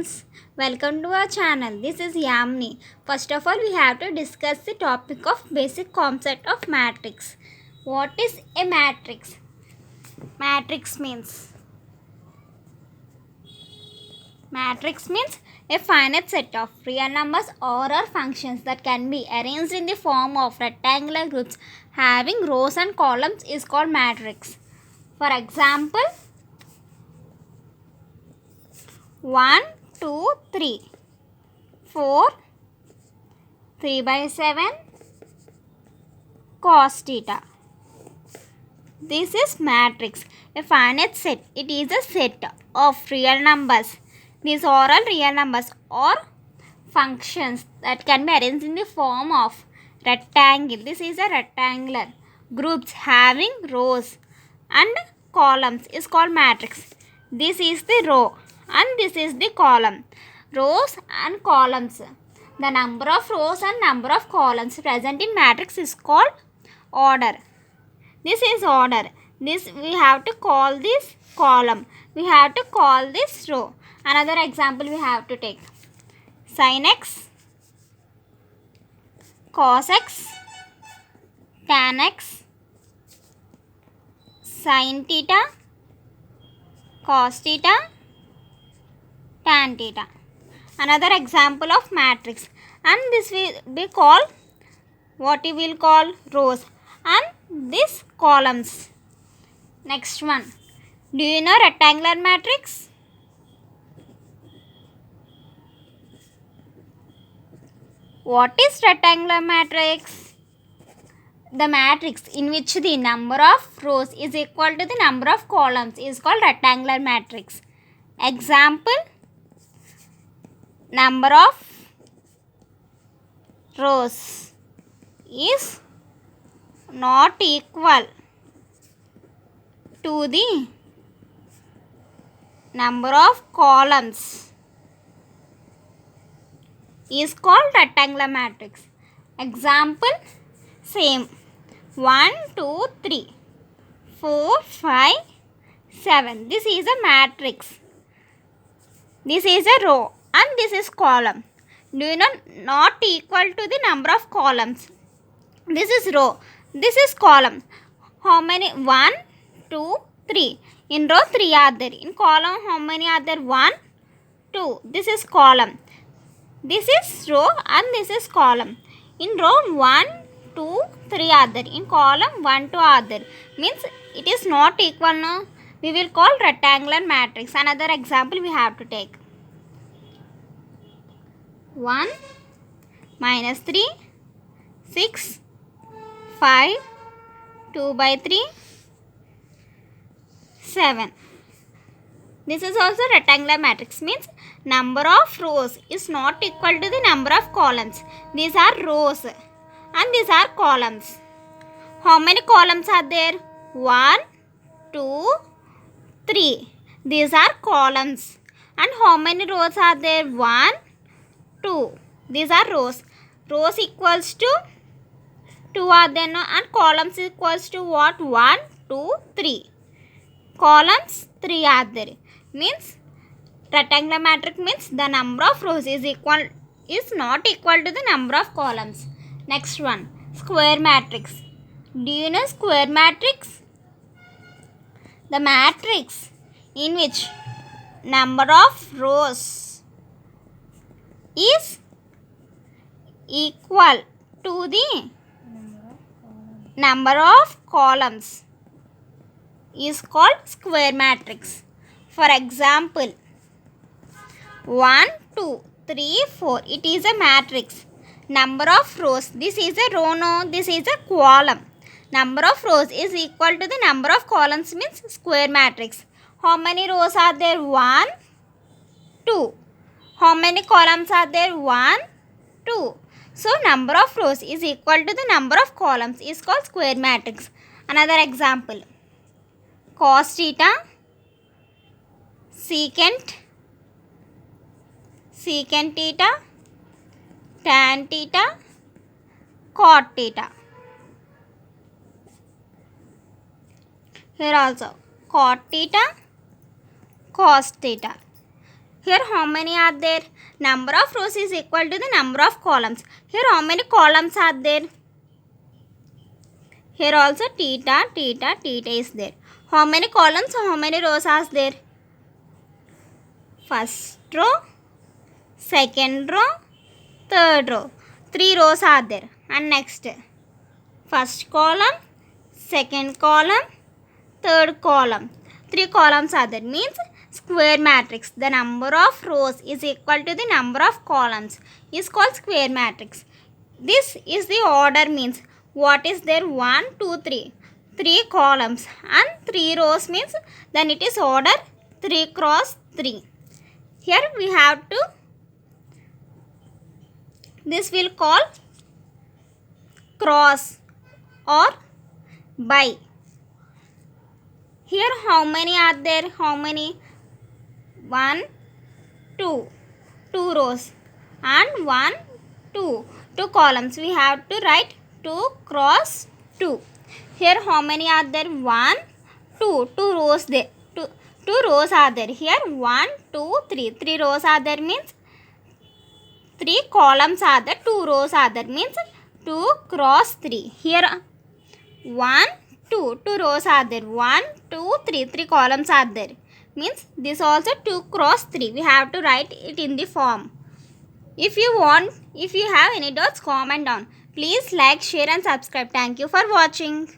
friends, welcome to our channel. This is Yamni. First of all, we have to discuss the topic of basic concept of matrix. What is a matrix? Matrix means a finite set of real numbers or functions that can be arranged in the form of rectangular groups having rows and columns is called matrix. For example, 1, 2, 3, 4, 3/7 cos theta. This is matrix, a finite set. It is a set of real numbers. These are all real numbers or functions that can be arranged in the form of rectangle. This is a rectangular groups having rows and columns is called matrix. This is the row and this is the column. Rows and columns. The number of rows and number of columns present in matrix is called order. This is order. This we have to call this column. We have to call this row. Another example we have to take. Sin x, cos x, tan x, sin theta, cos theta, tan theta. Another example of matrix, and this will be called what we will call rows and this columns. Next one. Do you know rectangular matrix? What is rectangular matrix? The matrix in which the number of rows is equal to the number of columns is called rectangular matrix. Example, number of rows is not equal to the number of columns is called rectangular matrix. Example, same. 1, 2, 3, 4, 5, 7. This is a matrix. This is a row and this is column. Do you know not equal to the number of columns? This is row. This is column. How many? 1, 2, 3. In row 3 are there. In column how many are there? 1, 2. This is column. This is row and this is column. In row 1, 2, 3 are there. In column 1, 2 are there. Means it is not equal. No? We will call rectangular matrix. Another example we have to take. 1 minus 3, 6, 5, 2/3, 7. This is also rectangular matrix, means number of rows is not equal to the number of columns. These are rows and these are columns. How many columns are there? 1, 2, 3. These are columns. And how many rows are there? 1, 2. These are rows. Rows equals to 2 are there, no? And columns equals to what? 1, 2, 3. Columns 3 are there. Means rectangular matrix means the number of rows is not equal to the number of columns. Next one, square matrix. Do you know square matrix? The matrix in which number of rows is equal to the number of columns is called square matrix. For example, 1, 2, 3, 4. It is a matrix. Number of rows. This is a row, no. This is a column. Number of rows is equal to the number of columns means square matrix. How many rows are there? 1, 2. How many columns are there? 1, 2. So, number of rows is equal to the number of columns is called square matrix. Another example. Cos theta, secant theta, tan theta, cot theta. Here also cot theta, cos theta. Here how many are there? Number of rows is equal to the number of columns. Here how many columns are there? Here also theta is there. How many columns, how many rows are there? First row, second row, third row. 3 rows are there. And next, first column, second column, third column. 3 columns are there. Means square matrix. The number of rows is equal to the number of columns is called square matrix. This is the order, means what is there? 1, 2, 3. 3 columns and 3 rows means then it is order 3 cross 3. Here we have to, this will call cross or by. Here how many are there? How many? 1, 2. 2 rows and 1, 2. 2 columns. We have to write 2 cross 2. Here how many are there? 1, 2. 2 rows there. 2 rows are there. Here 1, 2, 3. 3 rows are there means 3 columns are there. 2 rows are there means 2 cross 3. Here 1, 2. 2 rows are there. 1, 2, 3. 3 columns are there. Means this also 2 cross 3. We have to write it in the form. If you have any doubts, comment down. Please like, share and subscribe. Thank you for watching.